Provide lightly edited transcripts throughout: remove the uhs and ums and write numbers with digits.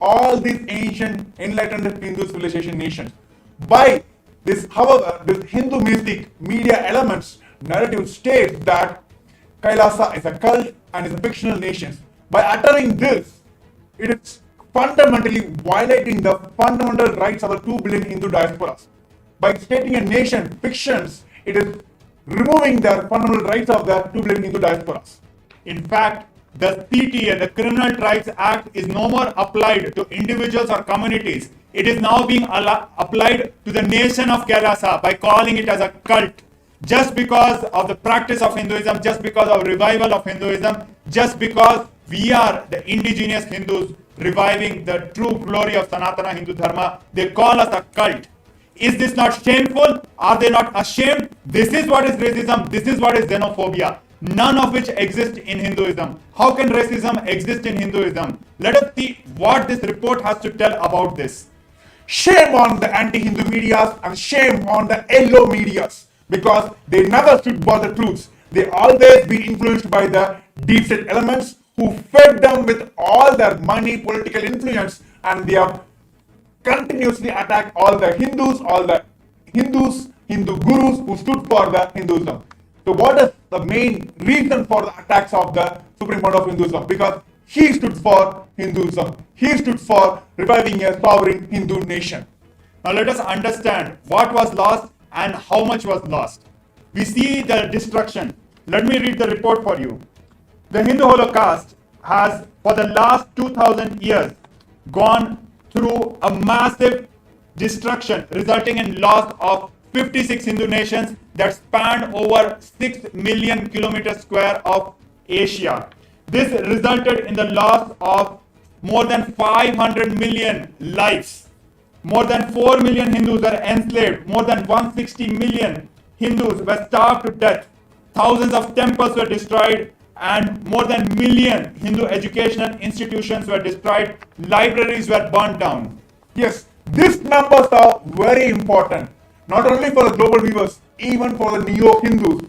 all these ancient enlightened Hindu civilization nations. By this, however, this Hindu mystic media elements narrative states that Kailasa is a cult and is a fictional nation. By uttering this, it is fundamentally violating the fundamental rights of the 2 billion Hindu diasporas. By stating a nation fictions, it is removing the fundamental rights of the 2 billion Hindu diasporas. In fact, the CTA, the Criminal Rights Act, is no more applied to individuals or communities. It is now being applied to the nation of Kailasa by calling it as a cult. Just because of the practice of Hinduism, just because of revival of Hinduism, just because we are the indigenous Hindus reviving the true glory of Sanatana Hindu Dharma, they call us a cult. Is this not shameful? Are they not ashamed? This is what is racism. This is what is xenophobia. None of which exists in Hinduism. How can racism exist in Hinduism? Let us see what this report has to tell about this. Shame on the anti-Hindu medias and shame on the yellow medias, because they never stood for the truths. They always been influenced by the deep state elements who fed them with all their money, political influence, and they have continuously attacked all the Hindu gurus who stood for the Hinduism. So what is the main reason for the attacks of the Supreme Pontiff of Hinduism? Because he stood for Hinduism. He stood for reviving a sovereign Hindu nation. Now let us understand what was lost and how much was lost. We see the destruction. Let me read the report for you. The Hindu Holocaust has, for the last 2000 years, gone through a massive destruction, resulting in loss of 56 Hindu nations that spanned over 6 million kilometers square of Asia. This resulted in the loss of more than 500 million lives. More than 4 million Hindus were enslaved. More than 160 million Hindus were starved to death. Thousands of temples were destroyed, and more than a million Hindu educational institutions were destroyed. Libraries were burned down. Yes, these numbers are very important, not only for the global viewers, even for the neo-Hindus,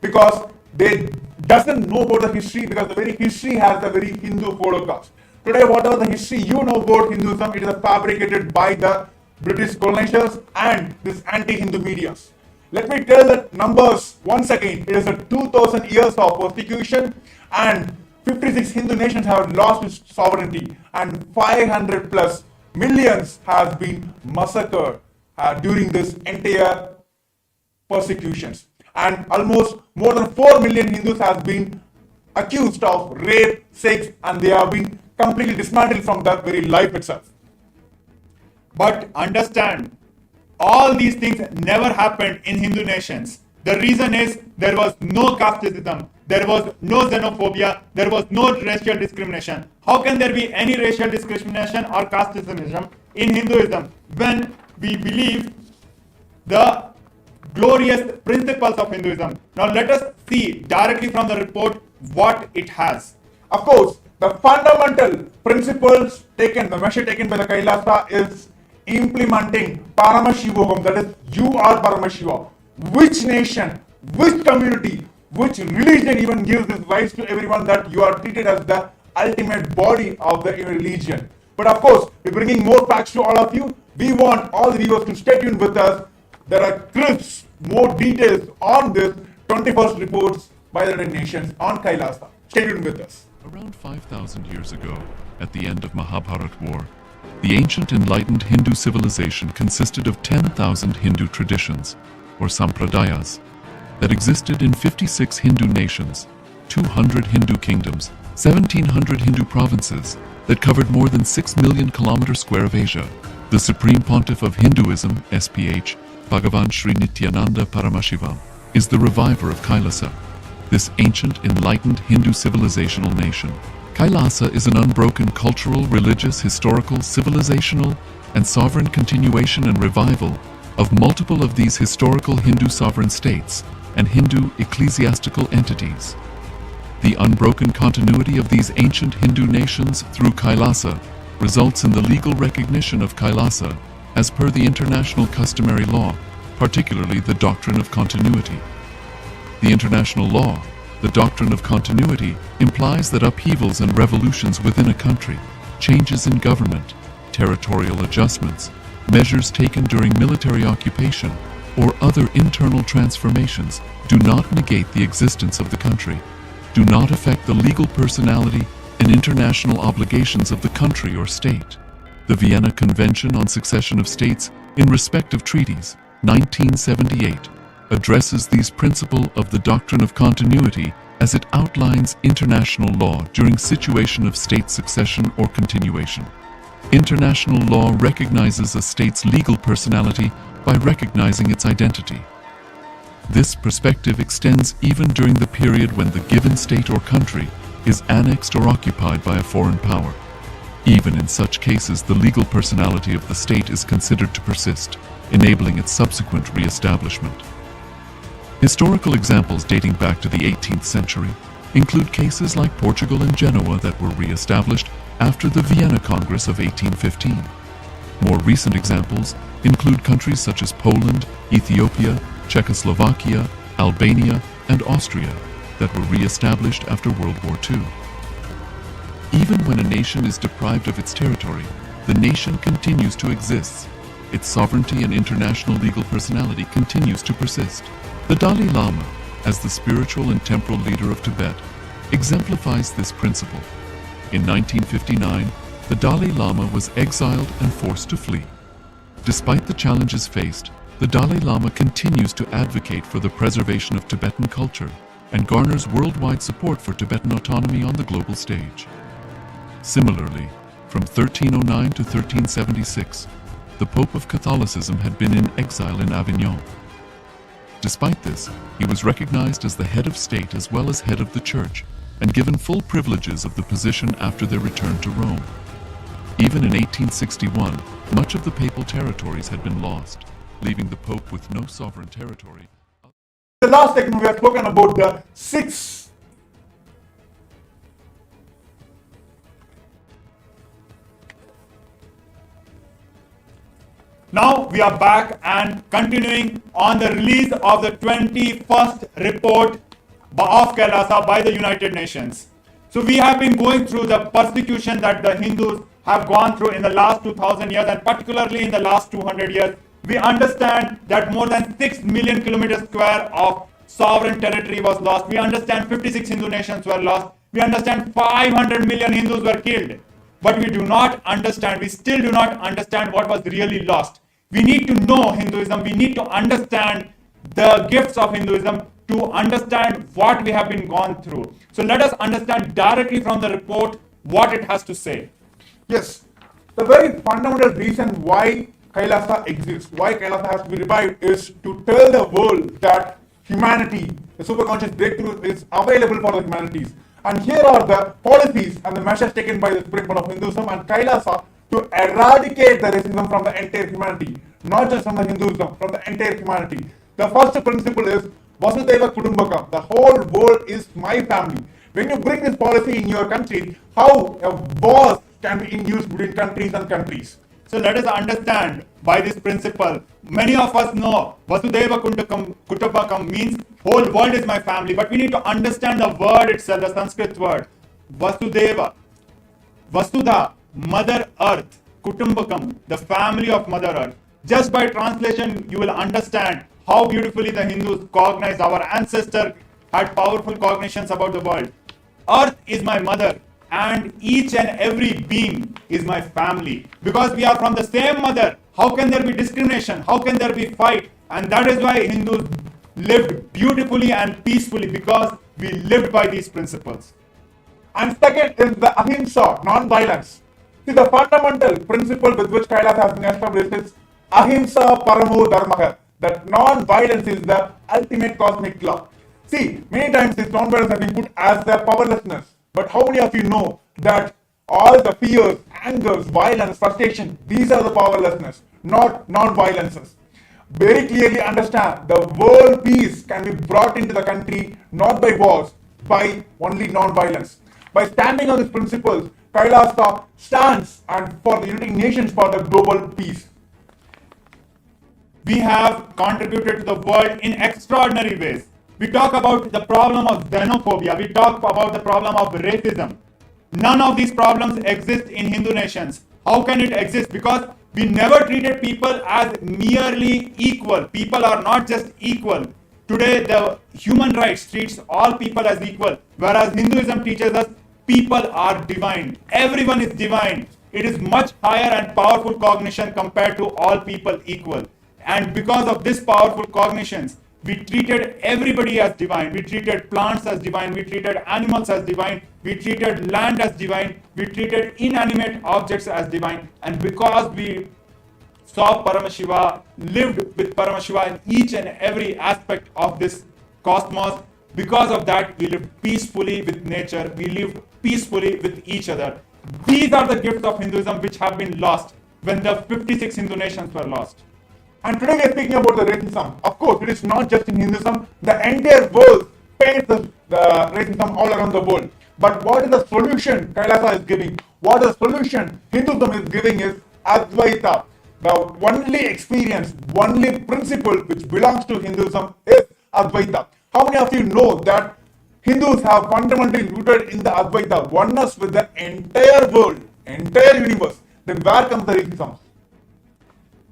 because they doesn't know about the history, because the very history has the very Hindu Holocaust. Today, whatever the history you know about Hinduism, it is fabricated by the British colonizers and this anti-Hindu medias. Let me tell the numbers once again. It is a 2000 years of persecution, and 56 Hindu nations have lost its sovereignty, and 500 plus millions has been massacred during this entire persecutions. And almost more than 4 million Hindus have been accused of rape, sex, and they have been completely dismantled from the very life itself. But understand, all these things never happened in Hindu nations. The reason is there was no casteism, there was no xenophobia, there was no racial discrimination. How can there be any racial discrimination or casteism in Hinduism when we believe the glorious principles of Hinduism? Now let us see directly from the report what it has. Of course, the fundamental principles taken, the measure taken by the Kailasa is implementing Paramashivam, that is, you are Paramashiva. Which nation, which community, which religion even gives this rights to everyone that you are treated as the ultimate body of the religion? But of course, we're bringing more facts to all of you. We want all the viewers to stay tuned with us. There are clips, more details on this 21st reports by the United Nations on Kailasa. Stay tuned with us. Around 5,000 years ago, at the end of Mahabharat War, the ancient enlightened Hindu civilization consisted of 10,000 Hindu traditions, or sampradayas, that existed in 56 Hindu nations, 200 Hindu kingdoms, 1,700 Hindu provinces that covered more than 6 million kilometers square of Asia. The Supreme Pontiff of Hinduism, SPH, BHAGAVAN Nithyananda Paramashhivam, is the reviver of Kailasa, this ancient enlightened Hindu civilizational nation. Kailasa is an unbroken cultural, religious, historical, civilizational, and sovereign continuation and revival of multiple of these historical Hindu sovereign states and Hindu ecclesiastical entities. The unbroken continuity of these ancient Hindu nations through Kailasa results in the legal recognition of Kailasa as per the international customary law, particularly the doctrine of continuity. The international law, the doctrine of continuity, implies that upheavals and revolutions within a country, changes in government, territorial adjustments, measures taken during military occupation, or other internal transformations do not negate the existence of the country, do not affect the legal personality and international obligations of the country or state. The Vienna Convention on Succession of States in respect of treaties, 1978, addresses these principles of the doctrine of continuity as it outlines international law during situation of state succession or continuation. International law recognizes a state's legal personality by recognizing its identity. This perspective extends even during the period when the given state or country is annexed or occupied by a foreign power. Even in such cases, the legal personality of the state is considered to persist, enabling its subsequent re-establishment. Historical examples dating back to the 18th century include cases like Portugal and Genoa that were re-established after the Vienna Congress of 1815. More recent examples include countries such as Poland, Ethiopia, Czechoslovakia, Albania, and Austria that were re-established after World War II. Even when a nation is deprived of its territory, the nation continues to exist. Its sovereignty and international legal personality continues to persist. The Dalai Lama, as the spiritual and temporal leader of Tibet, exemplifies this principle. In 1959, the Dalai Lama was exiled and forced to flee. Despite the challenges faced, the Dalai Lama continues to advocate for the preservation of Tibetan culture and garners worldwide support for Tibetan autonomy on the global stage. Similarly, from 1309 to 1376, the Pope of Catholicism had been in exile in Avignon. Despite this, he was recognized as the head of state as well as head of the church and given full privileges of the position after their return to Rome. Even in 1861, much of the papal territories had been lost, leaving the Pope with no sovereign territory. The last segment we have spoken about the 6 Now we are back and continuing on the release of the 21st report of KAILASA by the United Nations. So we have been going through the persecution that the Hindus have gone through in the last 2000 years and particularly in the last 200 years. We understand that more than 6 million kilometers square of sovereign territory was lost. We understand 56 Hindu nations were lost. We understand 500 million Hindus were killed. But we do not understand, we still do not understand what was really lost. We need to know Hinduism, we need to understand the gifts of Hinduism to understand what we have been gone through. So let us understand directly from the report what it has to say. Yes, the very fundamental reason why KAILASA exists, why KAILASA has to be revived, is to tell the world that humanity, the superconscious breakthrough, is available for the humanities. And here are the policies and the measures taken by the Supreme Pontiff of Hinduism and KAILASA to eradicate the racism from the entire humanity, not just from the Hinduism, from the entire humanity. The first principle is Vasudhaiva Kutumbakam, the whole world is my family. When you bring this policy in your country, how a wars can be induced between countries and countries. So let us understand by this principle. Many of us know Vasudhaiva Kutumbakam means whole world is my family, but we need to understand the word itself, the Sanskrit word. Vasudhaiva, Vasudha, Mother Earth, Kutumbakam, the family of Mother Earth. Just by translation, you will understand how beautifully the Hindus cognize. Our ancestor had powerful cognitions about the world. Earth is my mother, and each and every being is my family. Because we are from the same mother, how can there be discrimination? How can there be fight? And that is why Hindus lived beautifully and peacefully, because we lived by these principles. And second is the ahimsa, non-violence. See, the fundamental principle with which KAILASA has been established is ahimsa paramo dharmaha, that non-violence is the ultimate cosmic law. See, many times this non-violence has been put as the powerlessness. But how many of you know that all the fears, angers, violence, frustration, these are the powerlessness, not non-violences. Very clearly understand the world peace can be brought into the country not by wars, by only non-violence. By standing on these principles, KAILASA stands and for the United Nations for the global peace. We have contributed to the world in extraordinary ways. We talk about the problem of xenophobia. We talk about the problem of racism. None of these problems exist in Hindu nations. How can it exist? Because we never treated people as merely equal. People are not just equal. Today, the human rights treats all people as equal, whereas Hinduism teaches us people are divine. Everyone is divine. It is much higher and powerful cognition compared to all people equal. And because of this powerful cognitions, we treated everybody as divine. We treated plants as divine. We treated animals as divine. We treated land as divine. We treated inanimate objects as divine. And because we saw Paramashiva, lived with Paramashiva in each and every aspect of this cosmos, because of that, we lived peacefully with nature. We lived peacefully with each other. These are the gifts of Hinduism which have been lost when the 56 Hindu nations were lost. And today we are speaking about the racism. Of course, it is not just in Hinduism. The entire world faces the racism all around the world. But what is the solution KAILASA is giving? What is the solution Hinduism is giving is Advaita. The only experience, only principle which belongs to Hinduism is Advaita. How many of you know that Hindus have fundamentally rooted in the Advaita, oneness with the entire world, entire universe? Then where comes the racism?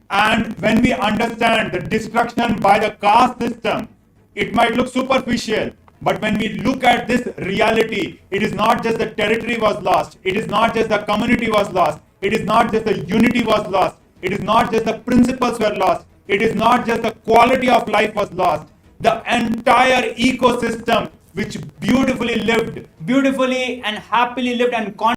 And when we understand the destruction by the caste system, it might look superficial. But when we look at this reality, it is not just the territory was lost. It is not just the community was lost. It is not just the unity was lost. It is not just the principles were lost. It is not just the quality of life was lost. The entire ecosystem which beautifully and happily lived and